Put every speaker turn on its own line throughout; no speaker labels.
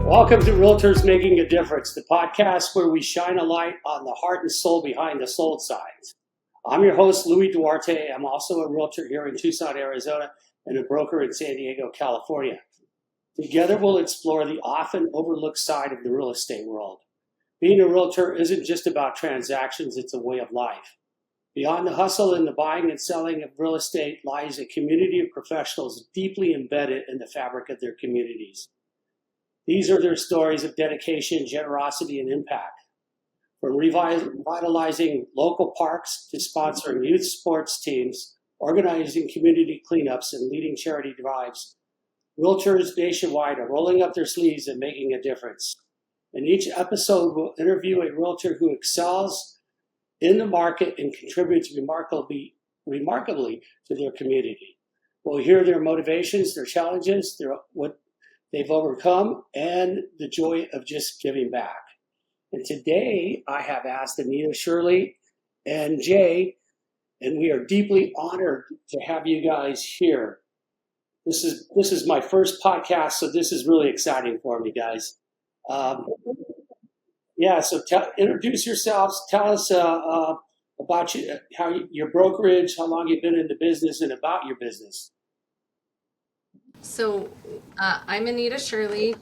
Welcome to Realtors Making a Difference, the podcast where we shine a light on the heart and soul behind the sold signs. I'm your host, Louis Duarte. I'm also a realtor here in Tucson, Arizona, and a broker in San Diego, California. Together, we'll explore the often overlooked side of the real estate world. Being a realtor isn't just about transactions, it's a way of life. Beyond the hustle and the buying and selling of real estate lies a community of professionals deeply embedded in the fabric of their communities. These are their stories of dedication, generosity, and impact. From revitalizing local parks to sponsoring youth sports teams, organizing community cleanups, and leading charity drives, realtors nationwide are rolling up their sleeves and making a difference. In each episode, we'll interview a realtor who excels in the market and contributes remarkably to their community. We'll hear their motivations, their challenges, what they've overcome, and the joy of just giving back. And today I have asked Anita, Shirley, and Jay, and we are deeply honored to have you guys here. This is my first podcast, so this is really exciting for me, guys. So introduce yourselves. Tell us about your brokerage, how long you've been in the business, and about your business.
So I'm Anita Shirley,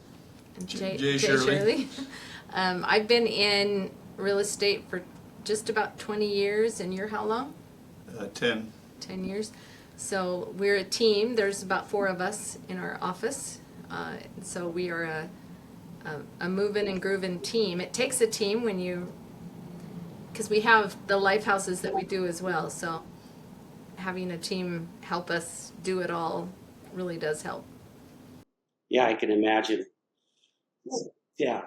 Jay Shirley. I've been in real estate for just about 20 years, and you're how long?
10.
10 years. So we're a team. There's about 4 of us in our office. So we are a moving and grooving team. It takes a team because we have the Lifehouses that we do as well. So having a team help us do it all really does help.
Yeah, I can imagine. Yeah.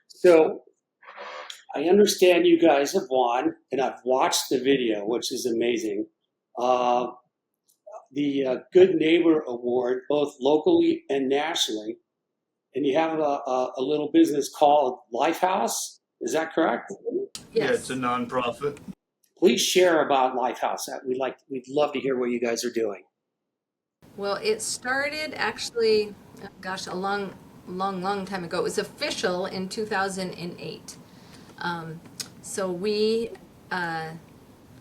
So I understand you guys have won, and I've watched the video, which is amazing. The Good Neighbor Award, both locally and nationally. And you have a little business called Lifehouse. Is that correct?
Yes.
Yeah, it's a nonprofit.
Please share about Lifehouse. We'd love to hear what you guys are doing.
Well, it started actually, a long time ago. It was official in 2008. So we,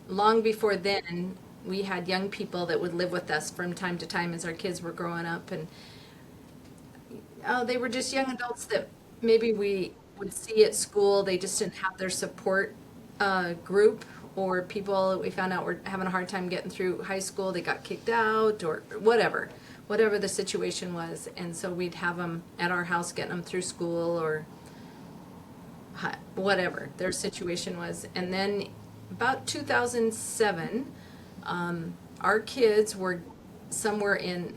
long before then, we had young people that would live with us from time to time as our kids were growing up. And they were just young adults that maybe we would see at school. They just didn't have their support group, or people that we found out were having a hard time getting through high school. They got kicked out or whatever the situation was. And so we'd have them at our house getting them through school or whatever their situation was. And then about 2007, our kids were somewhere in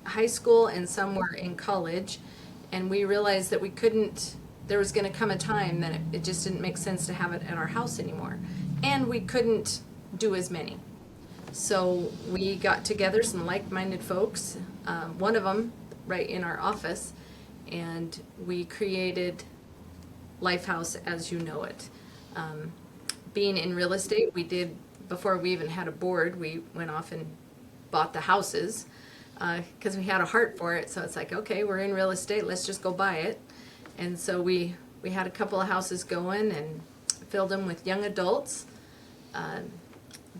high school and somewhere in college. And we realized that there was going to come a time that it just didn't make sense to have it at our house anymore. And we couldn't do as many. So we got together some like-minded folks, one of them right in our office, and we created Lifehouse as you know it. Being in real estate, we did, before we even had a board, we went off and bought the houses because we had a heart for it. So it's like, okay, we're in real estate, let's just go buy it. And so we had a couple of houses going and filled them with young adults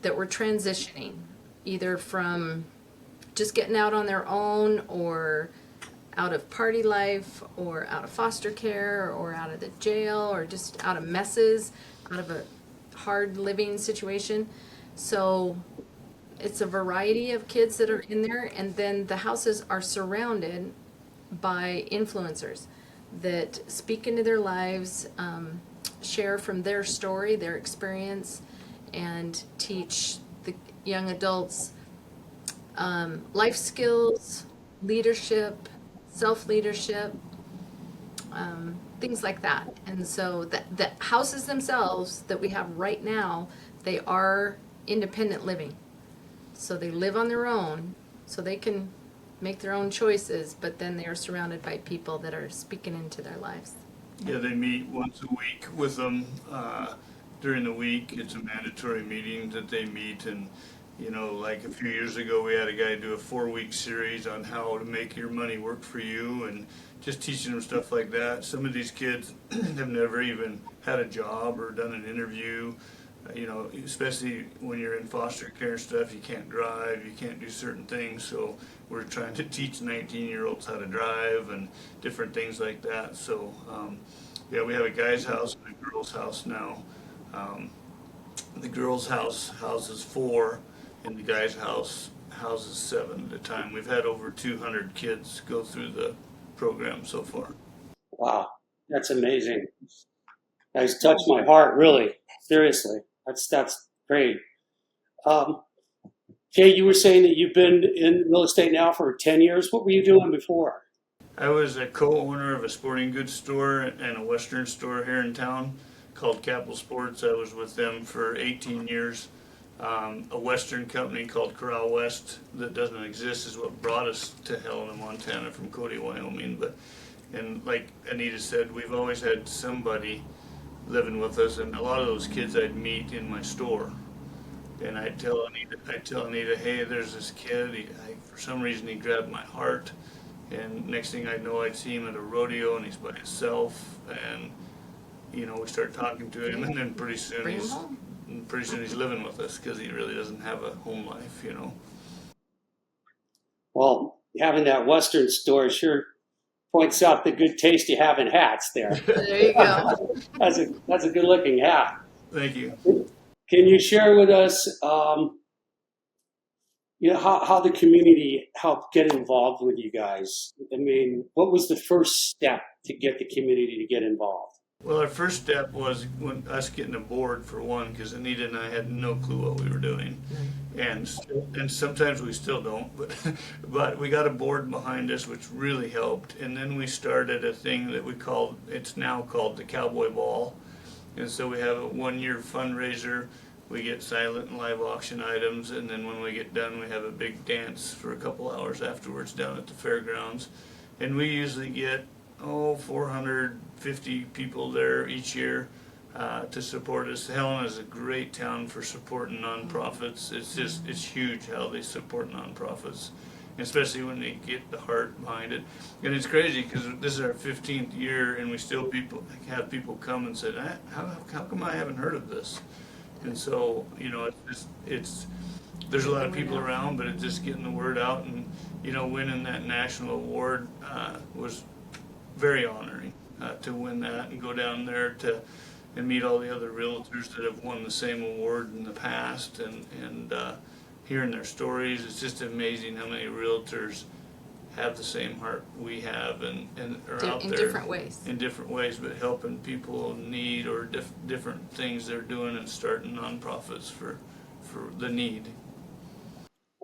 that were transitioning, either from just getting out on their own or out of party life or out of foster care or out of the jail or just out of messes, out of a hard living situation. So it's a variety of kids that are in there, and then the houses are surrounded by influencers that speak into their lives, share from their story, their experience, and teach the young adults life skills, leadership, self-leadership, things like that. And so the houses themselves that we have right now, they are independent living. So they live on their own, so they can make their own choices, but then they are surrounded by people that are speaking into their lives.
Yeah, they meet once a week with them during the week. It's a mandatory meeting that they meet, and You know, like a few years ago, we had a guy do a 4-week series on how to make your money work for you, and just teaching them stuff like that. Some of these kids have never even had a job or done an interview. You know, especially when you're in foster care and stuff, you can't drive, you can't do certain things. So we're trying to teach 19-year-olds how to drive and different things like that. So, yeah, we have a guy's house and a girl's house now. Um, the girl's house houses 4, and the guy's house houses 7 at a time. We've had over 200 kids go through the program so far.
Wow, that's amazing. That's touched my heart, really. Seriously, that's great. Um, Jay, you were saying that you've been in real estate now for 10 years. What were you doing before?
I was a co-owner of a sporting goods store and a Western store here in town called Capital Sports. I was with them for 18 years. A Western company called Corral West that doesn't exist is what brought us to Helena, Montana from Cody, Wyoming. And like Anita said, we've always had somebody living with us, and a lot of those kids I'd meet in my store. And I'd tell Anita, hey, there's this kid. For some reason, he grabbed my heart. And next thing I know, I'd see him at a rodeo, and he's by himself. And you know, we start talking to him, and then pretty soon he's living with us because he really doesn't have a home life, you know.
Well, having that Western store sure points out the good taste you have in hats there.
There you go.
That's a good looking hat.
Thank you.
Can you share with us, how the community helped get involved with you guys? I mean, what was the first step to get the community to get involved?
Well, our first step was us getting a board for one, because Anita and I had no clue what we were doing, and sometimes we still don't, but we got a board behind us, which really helped. And then we started a thing that it's now called the Cowboy Ball, and so we have a 1-year fundraiser. We get silent and live auction items, and then when we get done, we have a big dance for a couple hours afterwards down at the fairgrounds, and we usually get 450 people there each year to support us. Helena is a great town for supporting nonprofits. It's huge how they support nonprofits, especially when they get the heart behind it. And it's crazy because this is our 15th year, and we still have people come and say, how come I haven't heard of this? And so, you know, there's a lot of people around, but it's just getting the word out. And, you know, winning that national award was very honoring to win that and go down there and meet all the other realtors that have won the same award in the past, and hearing their stories. It's just amazing how many realtors have the same heart we have and are out there in different ways, but helping people in need or different things they're doing and starting nonprofits for the need.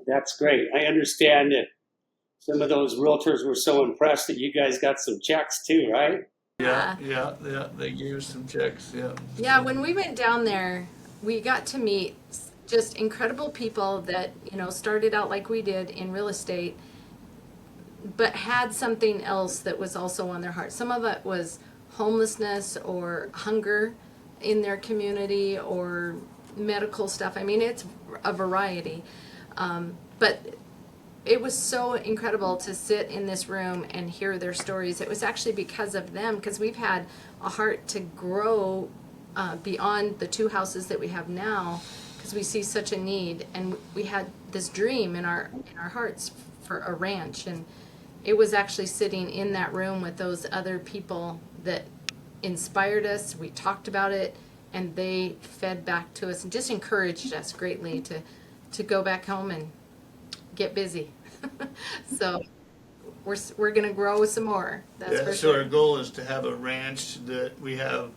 That's
great. I understand that some of those realtors were so impressed that you guys got some checks too, right?
Yeah, they gave us some checks, yeah.
Yeah, when we went down there, we got to meet just incredible people that, you know, started out like we did in real estate, but had something else that was also on their heart. Some of it was homelessness or hunger in their community or medical stuff. I mean, it's a variety. But it was so incredible to sit in this room and hear their stories. It was actually because of them, because we've had a heart to grow beyond the 2 houses that we have now, because we see such a need, and we had this dream in our hearts for a ranch. And it was actually sitting in that room with those other people that inspired us. We talked about it, and they fed back to us and just encouraged us greatly to go back home and get busy. So we're going to grow some more. That's for
so
sure.
our goal is to have a ranch that we have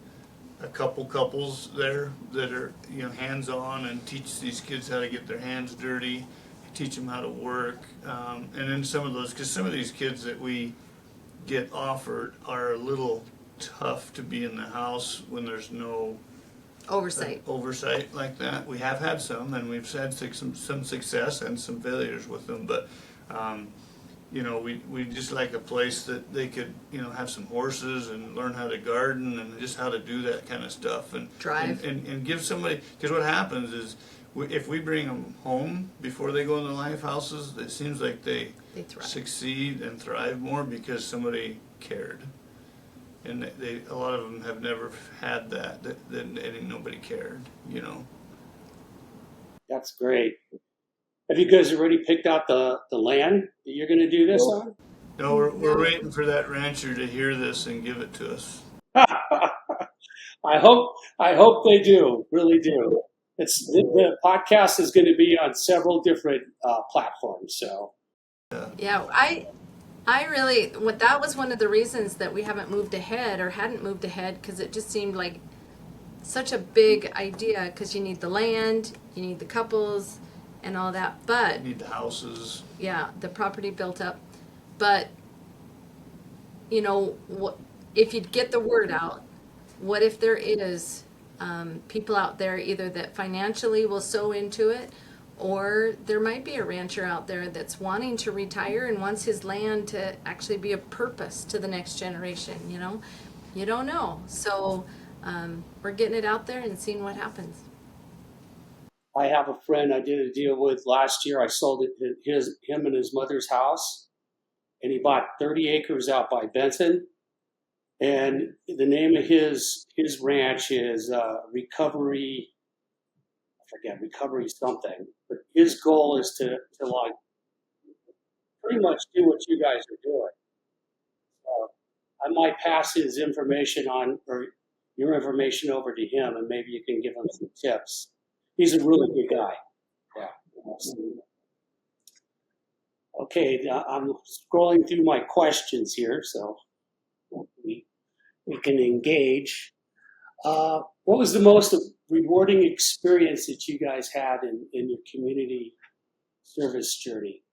a couple couples there that are, you know, hands-on and teach these kids how to get their hands dirty, teach them how to work, and then some of those, because some of these kids that we get offered are a little tough to be in the house when there's no oversight like that. We have had some, and we've had some success and some failures with them, but you know, we just like a place that they could, you know, have some horses and learn how to garden and just how to do that kind of stuff, and
drive
and give somebody, because what happens is if we bring them home before they go in the life houses, it seems like they
thrive.
succeed and thrive more because somebody cared. And a lot of them have never had that nobody cared, you know.
That's great. Have you guys already picked out the land that you're going to do this on?
No, we're waiting for that rancher to hear this and give it to us.
I hope they do, really do. The podcast is going to be on several different platforms. So
Yeah, I really, that was one of the reasons that we haven't moved ahead or hadn't moved ahead, because it just seemed like such a big idea, because you need the land, you need the couples and all that. But
Need the houses.
yeah, the property built up. But you know, if you'd get the word out, what if there is people out there either that financially will sow into it, or there might be a rancher out there that's wanting to retire and wants his land to actually be a purpose to the next generation. You don't know. So we're getting it out there and seeing what happens.
I have a friend I did a deal with last year. I sold him and his mother's house, and he bought 30 acres out by Benson. And the name of his ranch is Recovery. I forget, Recovery something. But his goal is to like pretty much do what you guys are doing. I might pass his information on, or your information over to him, and maybe you can give him some tips. He's a really good guy. Yeah. Okay, I'm scrolling through my questions here, so we can engage. What was the most rewarding experience that you guys had in your community service journey?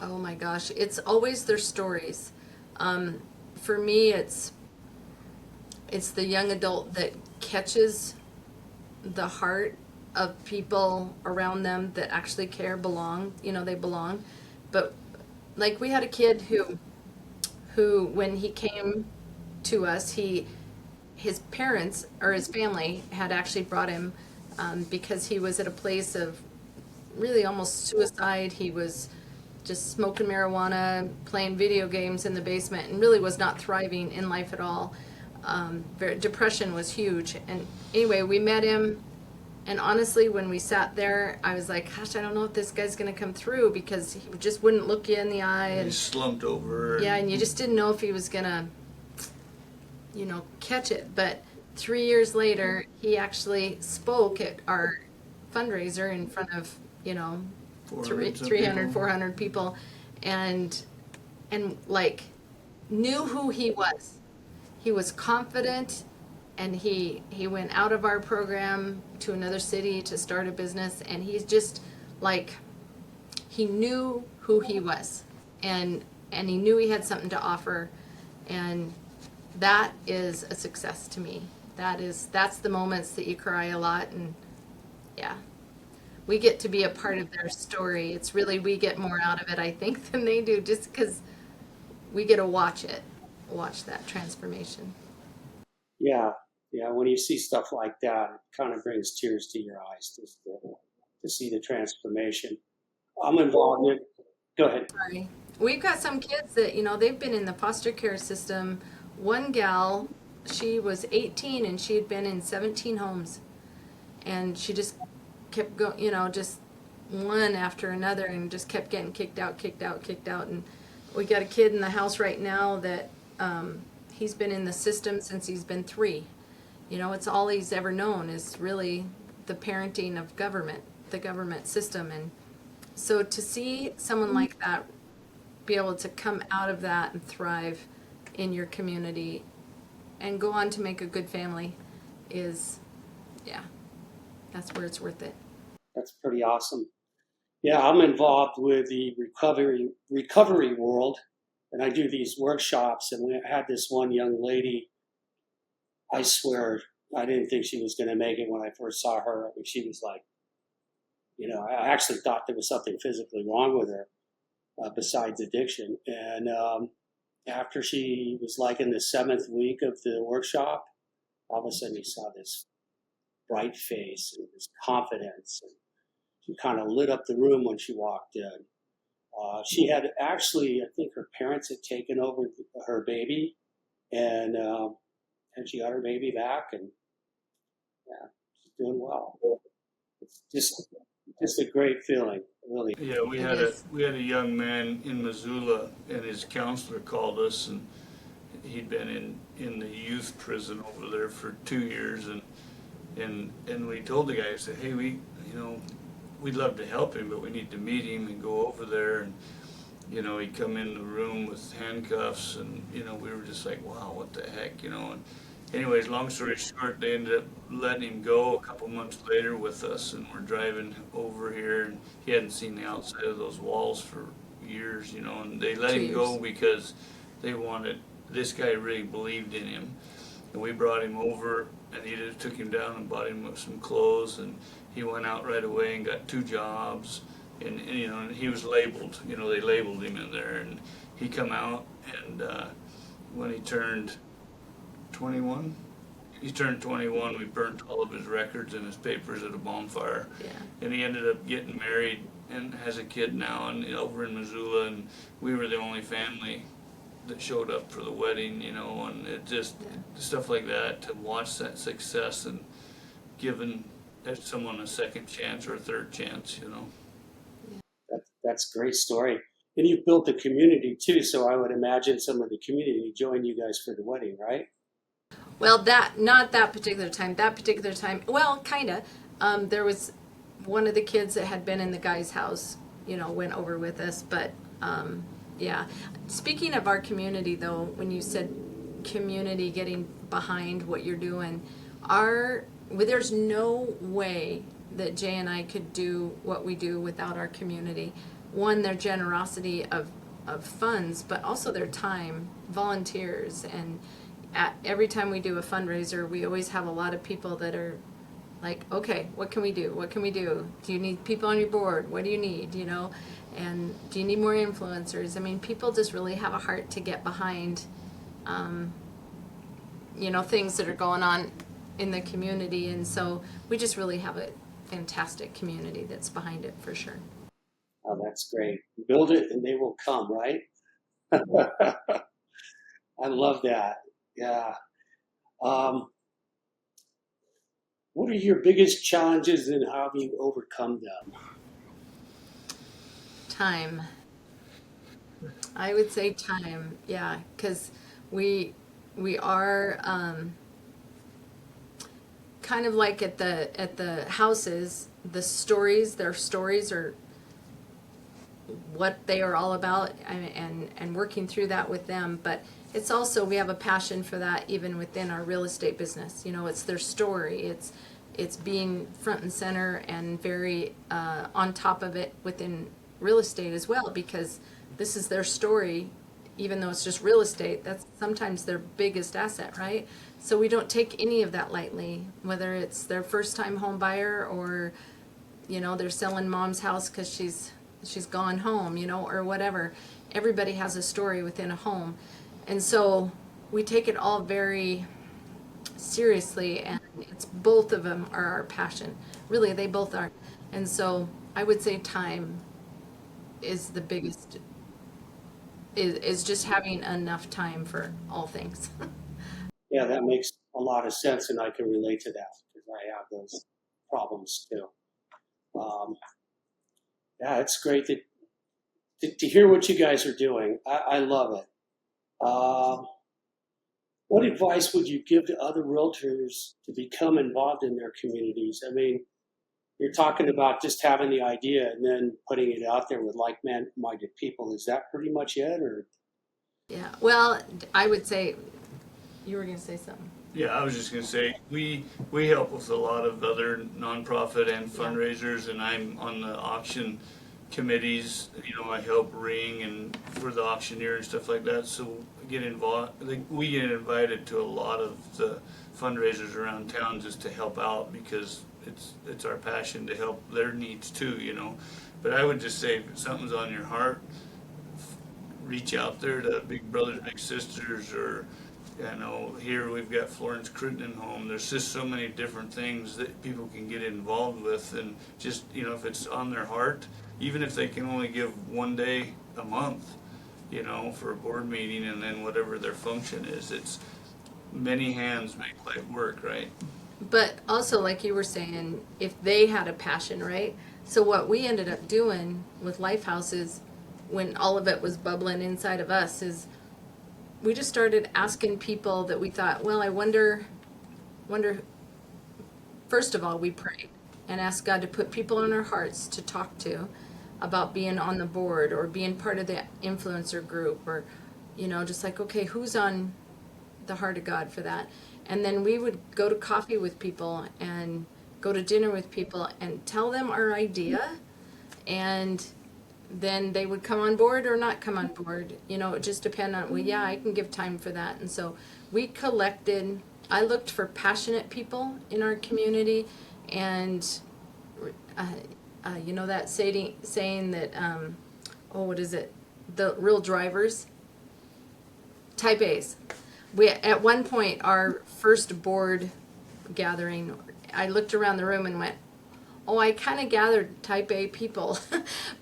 Oh my gosh, it's always their stories. For me, it's the young adult that catches the heart of people around them that actually care, they belong. But like, we had a kid who when he came to us, his parents or his family had actually brought him because he was at a place of really almost suicide. He was just smoking marijuana, playing video games in the basement, and really was not thriving in life at all. Depression was huge. And anyway, we met him, and honestly, when we sat there, I was like, gosh, I don't know if this guy's going to come through, because he just wouldn't look you in the eye.
He
And
slumped over.
yeah, and you just didn't know if he was going to, catch it. But 3 years later, he actually spoke at our fundraiser in front of, 300, 400 people, and like, knew who he was. He was confident, and he went out of our program to another city to start a business, and he's just like, he knew who he was, and he knew he had something to offer, and that is a success to me. That's the moments that you cry a lot. And yeah, we get to be a part of their story. It's really, we get more out of it, I think, than they do, just because we get to watch that transformation.
Yeah, when you see stuff like that, it kind of brings tears to your eyes just to see the transformation. I'm involved in. Go ahead.
Sorry. We've got some kids that, they've been in the foster care system. One gal, she was 18 and she had been in 17 homes. And she just kept going, just one after another, and just kept getting kicked out. And we got a kid in the house right now that he's been in the system since he's been 3. It's all he's ever known is really the parenting of the government system. And so to see someone like that be able to come out of that and thrive in your community and go on to make a good family is, yeah, that's where it's worth it.
That's pretty awesome. Yeah, I'm involved with the recovery world, and I do these workshops. And we had this one young lady. I swear, I didn't think she was going to make it when I first saw her. I mean, she was like, I actually thought there was something physically wrong with her besides addiction. And after she was like in the 7th week of the workshop, all of a sudden you saw this bright face and this confidence. And she kind of lit up the room when she walked in. She had actually, I think her parents had taken over her baby, and she got her baby back, and yeah, she's doing well. It's just a great feeling, really.
Yeah,
It is.
we had a young man in Missoula, and his counselor called us, and he'd been in the youth prison over there for 2 years, and we told the guy, I said, hey, we'd love to help him, but we need to meet him and go over there. And he'd come in the room with handcuffs, and we were just like, wow, what the heck, And anyways, long story short, they ended up letting him go a couple months later with us, and we're driving over here, and he hadn't seen the outside of those walls for years, and they let him go because they wanted, this guy really believed in him. And we brought him over, and he just took him down and bought him some clothes, and he went out right away and got 2 jobs. And and he was labeled, they labeled him in there, and he come out, and when he turned 21, we burnt all of his records and his papers at a bonfire.
Yeah.
And he ended up getting married and has a kid now, and over in Missoula, and we were the only family that showed up for the wedding, and it just, stuff like that, to watch that success and giving someone a second chance or a third chance.
That's a great story. And you've built a community too, so I would imagine some of the community joined you guys for the wedding, right?
Well, not that particular time. That particular time, well, kind of. There was one of the kids that had been in the guy's house, went over with us. But yeah. Speaking of our community, though, when you said community getting behind what you're doing, there's no way that Jay and I could do what we do without our community. One, their generosity of funds, but also their time, volunteers, and every time we do a fundraiser, we always have a lot of people that are like, okay, what can we do? What can we do? Do you need people on your board? What do you need? And do you need more influencers? I mean, people just really have a heart to get behind, things that are going on in the community. And so we just really have a fantastic community that's behind it, for sure.
Oh, that's great. Build it and they will come, right? I love that. Yeah. What are your biggest challenges and how have you overcome them?
Time. I would say time, yeah, because we are kind of like at the houses. Their stories are what they are all about, and working through that with them. But it's also, we have a passion for that even within our real estate business. It's their story. It's being front and center and very on top of it within real estate as well, because this is their story. Even though it's just real estate, that's sometimes their biggest asset, right? So we don't take any of that lightly, whether it's their first time home buyer or they're selling mom's house because she's gone home, or whatever. Everybody has a story within a home. And so we take it all very seriously, and it's, both of them are our passion. Really, they both are. And so I would say time is the biggest, is just having enough time for all things.
Yeah, that makes a lot of sense, and I can relate to that because I have those problems too. Yeah, it's great to hear what you guys are doing. I love it. What advice would you give to other realtors to become involved in their communities? I mean, you're talking about just having the idea and then putting it out there with like-minded people. Is that pretty much it, or?
Yeah, well, I would say, you were going to say something.
Yeah, I was just gonna say, we help with a lot of other nonprofit and fundraisers, and I'm on the auction committees. I help ring and for the auctioneer and stuff like that. So we get invited to a lot of the fundraisers around town just to help out, because it's our passion to help their needs too. But I would just say, if something's on your heart, reach out there to Big Brothers Big Sisters or I know here we've got Florence Crittenden home. There's just so many different things that people can get involved with, and just, if it's on their heart, even if they can only give one day a month, for a board meeting, and then whatever their function is, it's many hands make light work, right?
But also, like you were saying, if they had a passion, right? So what we ended up doing with Lifehouse is, when all of it was bubbling inside of us, is we just started asking people that we thought, well, I wonder. First of all, we prayed and asked God to put people in our hearts to talk to about being on the board or being part of the influencer group, or, just like, okay, who's on the heart of God for that? And then we would go to coffee with people and go to dinner with people and tell them our idea, and then they would come on board or not come on board. It just depended on, well, yeah, I can give time for that. And so I looked for passionate people in our community, and that saying that, what is it? The real drivers, type A's. We, at one point, our first board gathering, I looked around the room and went, oh, I kind of gathered type A people,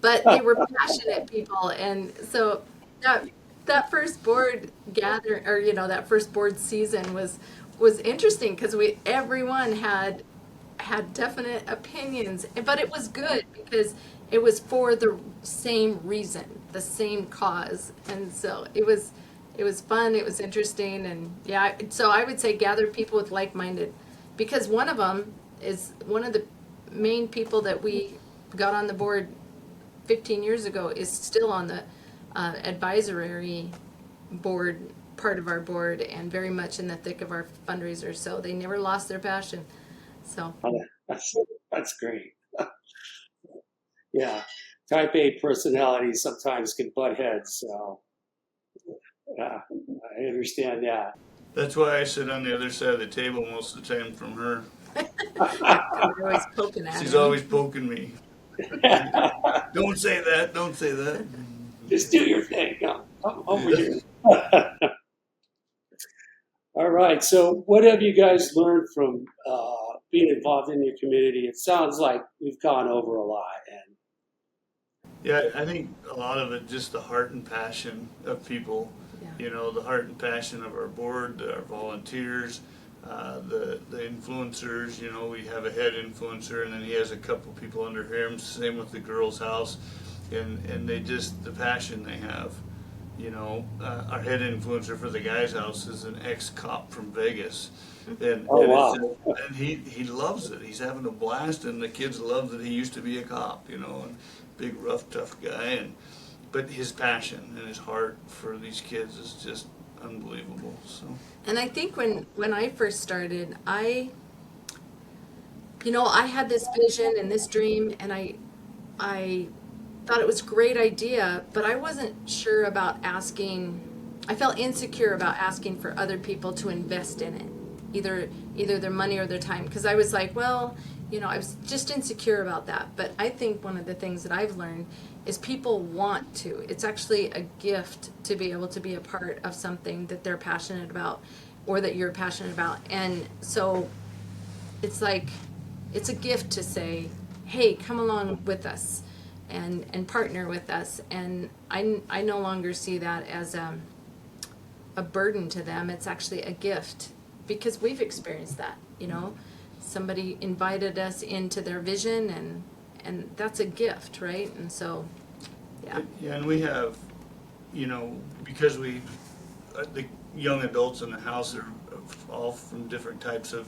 but they were passionate people. And so that first board gather, or, that first board season was interesting, because everyone had definite opinions, but it was good because it was for the same reason, the same cause. And so it was fun, it was interesting. And yeah, so I would say gather people with like-minded, because one of them is one of the main people that we got on the board 15 years ago, is still on the advisory board, part of our board, and very much in the thick of our fundraisers. So they never lost their passion. So
That's great. Yeah, type A personalities sometimes can butt heads. So yeah, I understand that.
That's why I sit on the other side of the table most of the time from her.
we're always poking at
She's
them.
always poking me. Don't say that. Don't say that.
Just do your thing. Come over here. All right. So, what have you guys learned from being involved in your community? It sounds like we've gone over a lot. And
Yeah, I think a lot of it just the heart and passion of people.
Yeah.
The heart and passion of our board, our volunteers, the influencers. We have a head influencer, and then he has a couple people under him. Same with the girls' house, and they just, the passion they have. Our head influencer for the guys' house is an ex-cop from Vegas, and,
oh
and,
wow,
it's just, and he loves it. He's having a blast, and the kids love that he used to be a cop. And big, rough, tough guy, but his passion and his heart for these kids is just unbelievable. So.
And I think when I first started, I had this vision and this dream, and I thought it was a great idea, but I wasn't sure about asking. I felt insecure about asking for other people to invest in it, either their money or their time, because I was like, well, I was just insecure about that. But I think one of the things that I've learned is people want to. It's actually a gift to be able to be a part of something that they're passionate about, or that you're passionate about. And so it's like, it's a gift to say, hey, come along with us and partner with us. And I no longer see that as a burden to them. It's actually a gift, because we've experienced that. Somebody invited us into their vision, and that's a gift, right? And so, yeah.
Yeah, and we have, because the young adults in the house are all from different types of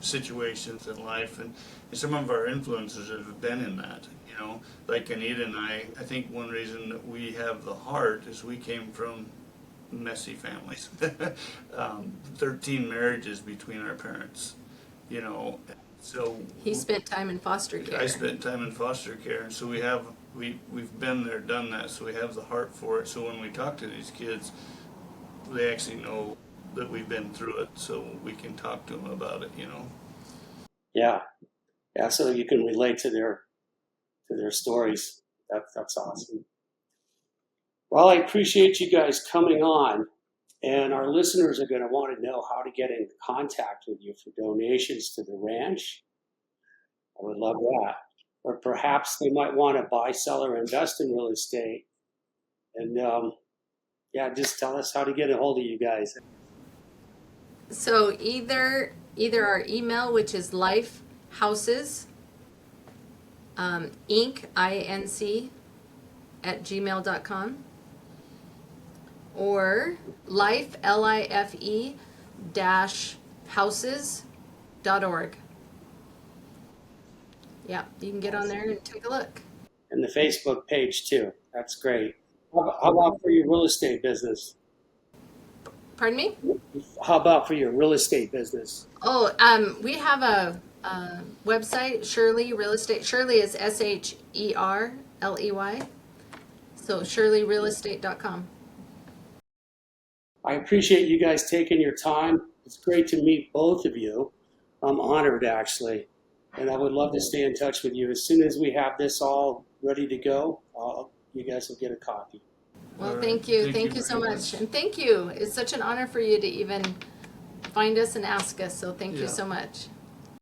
situations in life, and some of our influencers have been in that. Like Anita and I think one reason that we have the heart is we came from messy families. 13 marriages between our parents. So
He spent time in foster care.
I spent time in foster care, and so we've been there, done that, so we have the heart for it. So when we talk to these kids, they actually know that we've been through it, so we can talk to them about it.
yeah, so you can relate to their stories. That's awesome. Well, I appreciate you guys coming on And our listeners are going to want to know how to get in contact with you for donations to the ranch. I would love that. Or perhaps they might want to buy, sell, or invest in real estate. And yeah, just tell us how to get a hold of you guys.
So either our email, which is lifehouses, inc, INC, at gmail.com, or life, LIFE, dash houses.org. Yeah, you can get on there and take a look.
And the Facebook page too. That's great. How about for your real estate business?
Pardon me?
How about for your real estate business?
Oh, we have a website, Shirley Real Estate. Shirley is SHERLEY. So shirleyrealestate.com.
I appreciate you guys taking your time. It's great to meet both of you. I'm honored, actually. And I would love to stay in touch with you. As soon as we have this all ready to go, you guys will get a copy.
Well,
All right.
thank you.
Thank
Thank
you
you so
very
much.
much.
And thank you. It's such an honor for you to even find us and ask us. So thank you
Yeah.
so much.